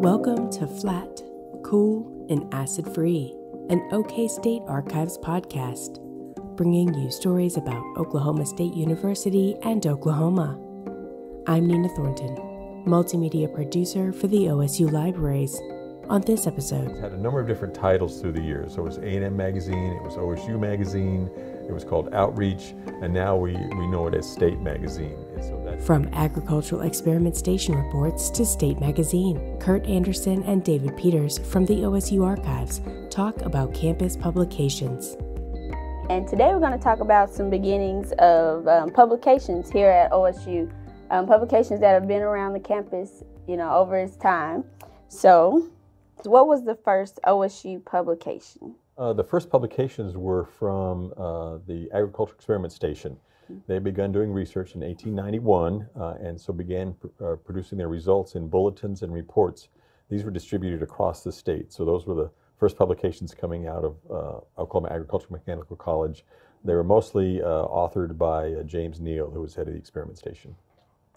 Welcome to Flat, Cool, and Acid-Free, an Okstate Archives podcast, bringing you stories about Oklahoma State University and Oklahoma. I'm Nina Thornton, multimedia producer for the OSU Libraries. On this episode, It's had a number of different titles through the years. So it was A&M Magazine, it was OSU Magazine, it was called Outreach, and now we know it as State Magazine. And so from Agricultural Experiment Station reports to State Magazine, Kurt Anderson and David Peters from the OSU Archives talk about campus publications. And today we're going to talk about some beginnings of publications here at OSU, publications that have been around the campus, over its time. So, what was the first OSU publication? The first publications were from the Agricultural Experiment Station. They began doing research in 1891 and so began producing their results in bulletins and reports. These were distributed across the state. So those were the first publications coming out of Oklahoma Agricultural Mechanical College. They were mostly authored by James Neal, who was head of the experiment station.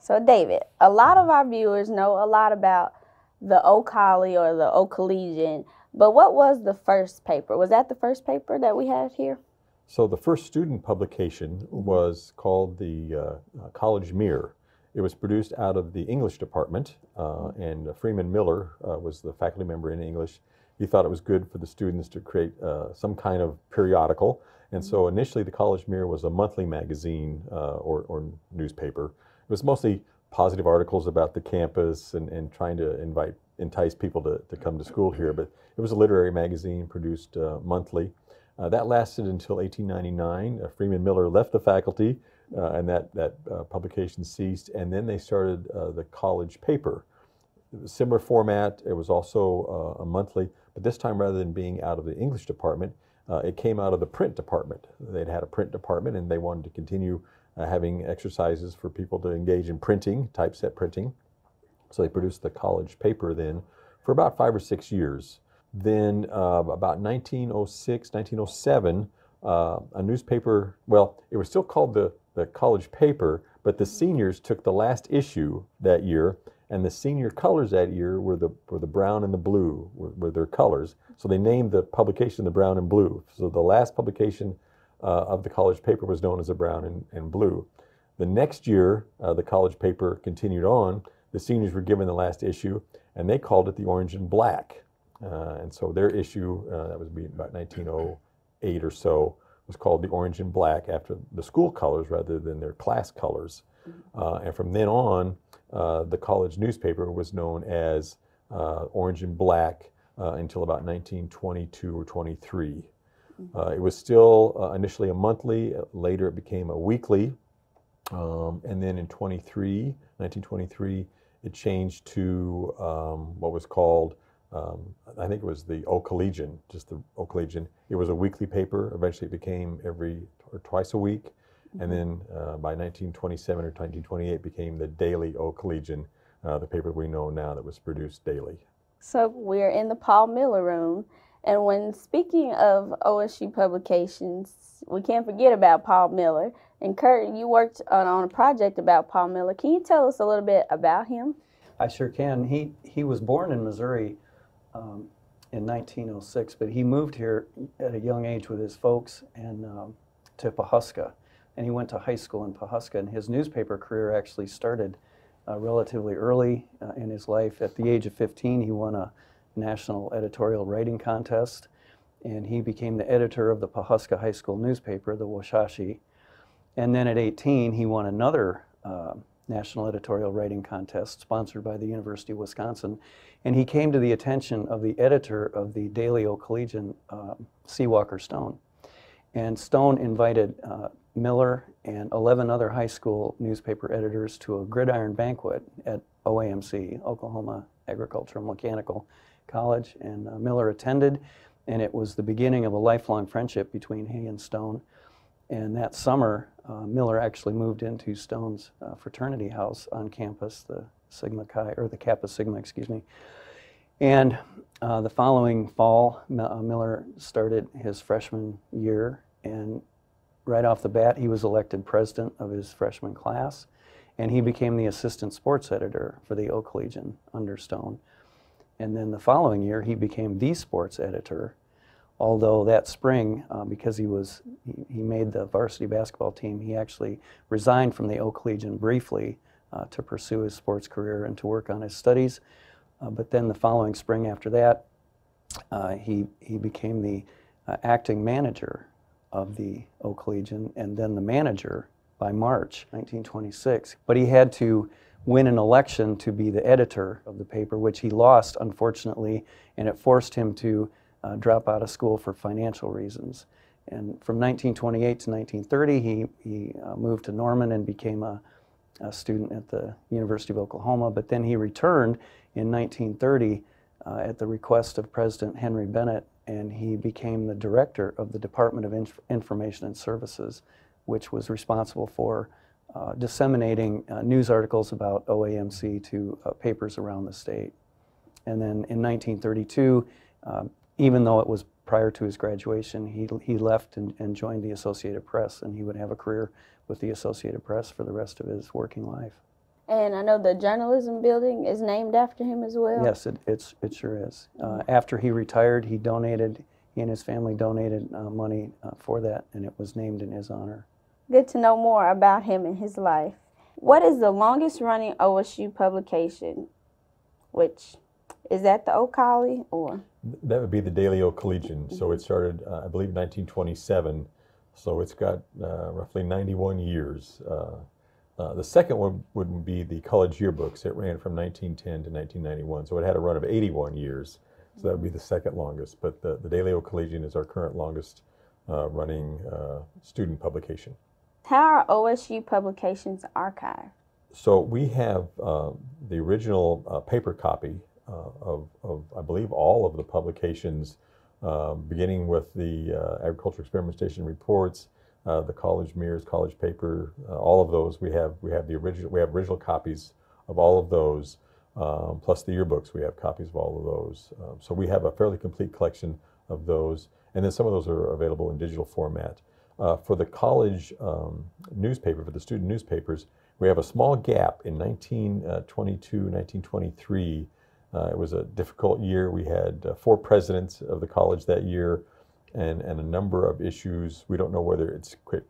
So David, a lot of our viewers know a lot about the O-Collie or the O-Collegian, but what was the first paper? Was that the first paper that we have here? So the first student publication was called the College Mirror. It was produced out of the English department, and Freeman Miller was the faculty member in English. He thought it was good for the students to create some kind of periodical, and so initially the College Mirror was a monthly magazine or newspaper. It was mostly positive articles about the campus and trying to entice people to come to school here, but it was a literary magazine produced monthly. That lasted until 1899. Freeman Miller left the faculty, and that publication ceased, and then they started the college paper. It was a similar format. It was also a monthly, but this time rather than being out of the English department, it came out of the print department. They'd had a print department, and they wanted to continue having exercises for people to engage in printing, typeset printing. So they produced the college paper then for about 5 or 6 years. Then about 1906, 1907, a newspaper, well, it was still called the college paper, but the seniors took the last issue that year, and the senior colors that year were the brown and the blue were their colors. So they named the publication the brown and blue. So the last publication of the college paper was known as the brown and blue. The next year, the college paper continued on. The seniors were given the last issue, and they called it the orange and black. And so their issue, that was about 1908 or so, was called the orange and black after the school colors rather than their class colors. And from then on, the college newspaper was known as orange and black until about 1922 or 23. It was still initially a monthly, later it became a weekly, and then in 1923, it changed to what was called I think it was the O-Collegian, just the O-Collegian. It was a weekly paper. Eventually it became every or twice a week. And then by 1927 or 1928 it became the Daily O-Collegian, the paper we know now that was produced daily. So we're in the Paul Miller room. And when speaking of OSU publications, we can't forget about Paul Miller. And Kurt, you worked on a project about Paul Miller. Can you tell us a little bit about him? I sure can. He was born in Missouri in 1906, but he moved here at a young age with his folks and to Pawhuska, and he went to high school in Pawhuska. And his newspaper career actually started relatively early in his life. At the age of 15, he won a national editorial writing contest, and he became the editor of the Pawhuska High School newspaper, the Washashi. And then at 18, he won another national editorial writing contest sponsored by the University of Wisconsin, and he came to the attention of the editor of the Daily O-Collegian, C. Walker Stone. And Stone invited Miller and 11 other high school newspaper editors to a gridiron banquet at OAMC, Oklahoma Agricultural Mechanical College, and Miller attended, and it was the beginning of a lifelong friendship between he and Stone. And that summer, Miller actually moved into Stone's fraternity house on campus, the Sigma Chi, or the Kappa Sigma, excuse me. And the following fall, Miller started his freshman year, and right off the bat, he was elected president of his freshman class, and he became the assistant sports editor for the O-Collegian under Stone. And then the following year, he became the sports editor. Although that spring, because he made the varsity basketball team, he actually resigned from the Oak Legion briefly to pursue his sports career and to work on his studies. But then the following spring after that, he became the acting manager of the Oak Legion and then the manager by March 1926. But he had to win an election to be the editor of the paper, which he lost, unfortunately, and it forced him to drop out of school for financial reasons. And from 1928 to 1930, he moved to Norman and became a student at the University of Oklahoma. But then he returned in 1930 at the request of President Henry Bennett, and he became the director of the Department of Information and Services, which was responsible for disseminating news articles about OAMC to papers around the state. And then in 1932, even though it was prior to his graduation, he left and joined the Associated Press, and he would have a career with the Associated Press for the rest of his working life. And I know the journalism building is named after him as well? Yes, it sure is. After he retired, he and his family donated money for that, and it was named in his honor. Good to know more about him and his life. What is the longest running OSU publication? Which, is that the Oak Collie or? That would be the Daily Oak Collegian. So it started, I believe, 1927. So it's got roughly 91 years. The second one would be the College Yearbooks. It ran from 1910 to 1991. So it had a run of 81 years. So that would be the second longest. But the Daily Oak Collegian is our current longest running student publication. How are OSU publications archived? So we have the original paper copy of, I believe, all of the publications, beginning with the Agriculture Experimentation Reports, the College Mirrors, College Paper, all of those. We have the original. We have original copies of all of those, plus the yearbooks. We have copies of all of those. So we have a fairly complete collection of those, and then some of those are available in digital format. For the college newspaper, for the student newspapers, we have a small gap in 1922, 1923. It was a difficult year. We had 4 presidents of the college that year, and a number of issues. We don't know whether it's quit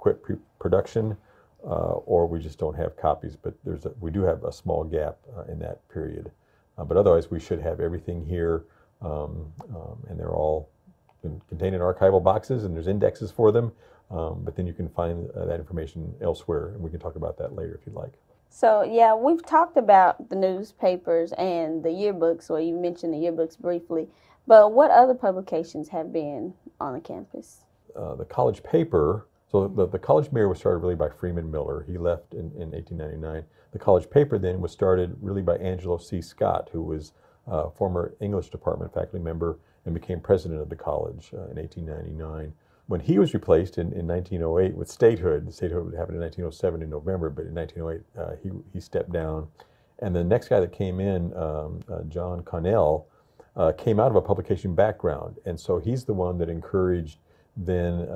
production or we just don't have copies, but we do have a small gap in that period. But otherwise, we should have everything here, and they're all contained in archival boxes, and there's indexes for them. But then you can find that information elsewhere, and we can talk about that later if you'd like. So, yeah, we've talked about the newspapers and the yearbooks, or you mentioned the yearbooks briefly, but what other publications have been on the campus? The college paper, so the College Mirror was started really by Freeman Miller. He left in 1899. The college paper then was started really by Angelo C. Scott, who was a former English department faculty member and became president of the college in 1899. When he was replaced in 1908 with statehood, the statehood would happen in 1907 in November, but in 1908 he stepped down. And the next guy that came in, John Connell, came out of a publication background. And so he's the one that encouraged then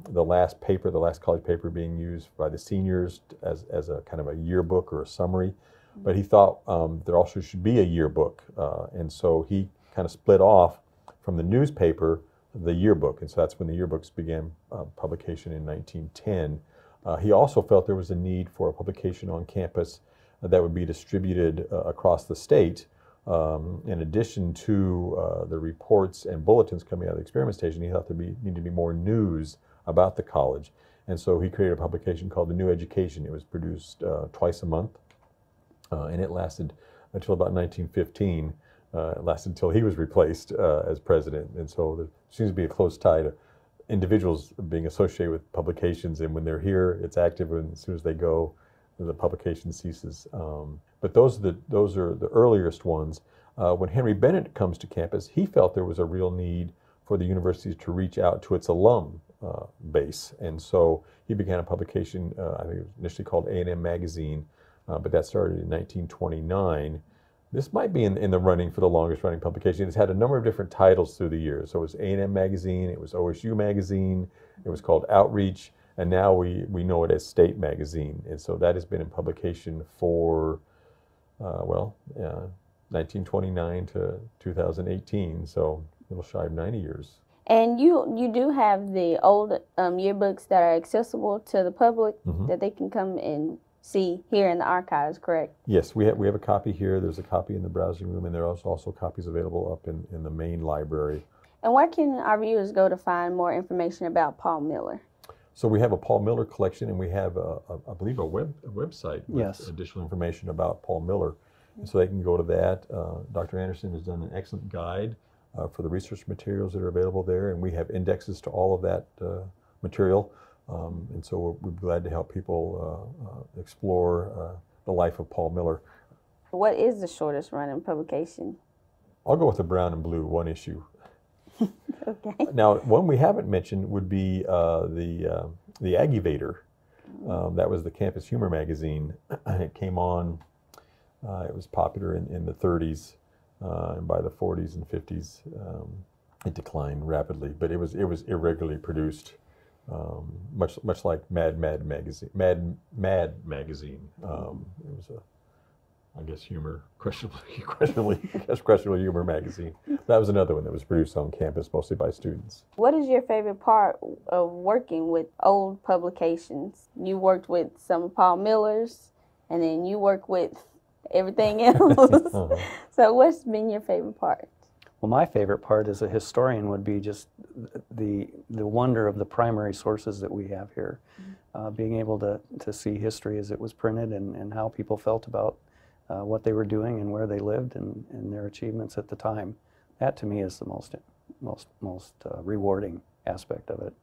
the last college paper being used by the seniors as a kind of a yearbook or a summary. But he thought there also should be a yearbook. And so he kind of split off from the newspaper the yearbook, and so that's when the yearbooks began publication in 1910. He also felt there was a need for a publication on campus that would be distributed across the state. In addition to the reports and bulletins coming out of the experiment station, he thought there needed to be more news about the college, and so he created a publication called The New Education. It was produced twice a month, and it lasted until about 1915. It lasted until he was replaced as president, and so there seems to be a close tie to individuals being associated with publications, and when they're here, it's active, and as soon as they go, the publication ceases. But those are the earliest ones. When Henry Bennett comes to campus, he felt there was a real need for the university to reach out to its alum base, and so he began a publication, I think it was initially called A&M Magazine, but that started in 1929. This might be in the running for the longest running publication. It's had a number of different titles through the years. So it was A&M Magazine, it was OSU Magazine, it was called Outreach, and now we know it as State Magazine. And so that has been in publication for, 1929 to 2018, so a little shy of 90 years. And you do have the old yearbooks that are accessible to the public that they can come and see here in the archives, correct? Yes, we have a copy here. There's a copy in the browsing room, and there are also copies available up in the main library. And where can our viewers go to find more information about Paul Miller? So we have a Paul Miller collection, and we have, I believe, a website with additional information about Paul Miller. And so they can go to that. Dr. Anderson has done an excellent guide for the research materials that are available there, and we have indexes to all of that material. And so we're glad to help people explore the life of Paul Miller. What is the shortest running publication? I'll go with the brown and blue, one issue. Okay. Now, one we haven't mentioned would be the Aggivator. That was the campus humor magazine. It came on, it was popular in the 30s, and by the 40s and 50s, it declined rapidly, but it was irregularly produced. Much like Mad magazine. It was I guess questionable humor magazine. That was another one that was produced on campus, mostly by students. What is your favorite part of working with old publications? You worked with some of Paul Miller's, and then you work with everything else. So what's been your favorite part? Well, my favorite part as a historian would be just the wonder of the primary sources that we have here. Being able to see history as it was printed and how people felt about what they were doing and where they lived and their achievements at the time. That to me is the most rewarding aspect of it.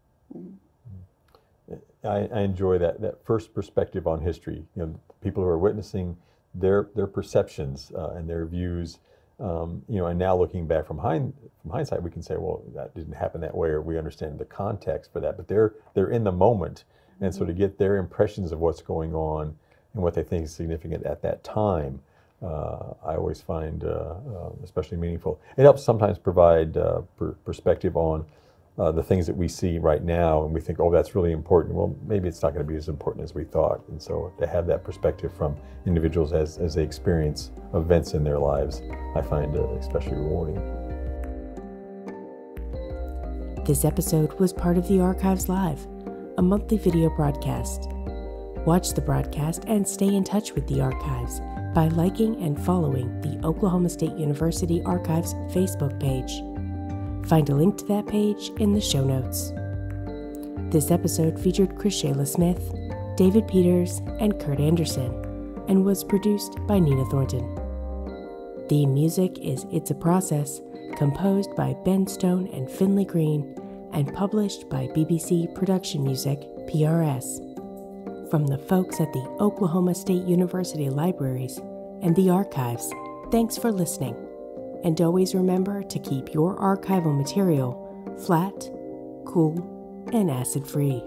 I enjoy that first perspective on history. You know, people who are witnessing their perceptions and their views. You know, and now looking back from hindsight, we can say, well, that didn't happen that way, or we understand the context for that. But they're in the moment, and so to get their impressions of what's going on and what they think is significant at that time, I always find especially meaningful. It helps sometimes provide perspective on the things that we see right now, and we think, oh, that's really important. Well, maybe it's not going to be as important as we thought. And so to have that perspective from individuals as they experience events in their lives, I find especially rewarding. This episode was part of the Archives Live, a monthly video broadcast. Watch the broadcast and stay in touch with the Archives by liking and following the Oklahoma State University Archives Facebook page. Find a link to that page in the show notes. This episode featured Chris Shayla Smith, David Peters, and Kurt Anderson, and was produced by Nina Thornton. Theme music is It's a Process, composed by Ben Stone and Finley Green, and published by BBC Production Music, PRS. From the folks at the Oklahoma State University Libraries and the Archives, thanks for listening. And always remember to keep your archival material flat, cool, and acid-free.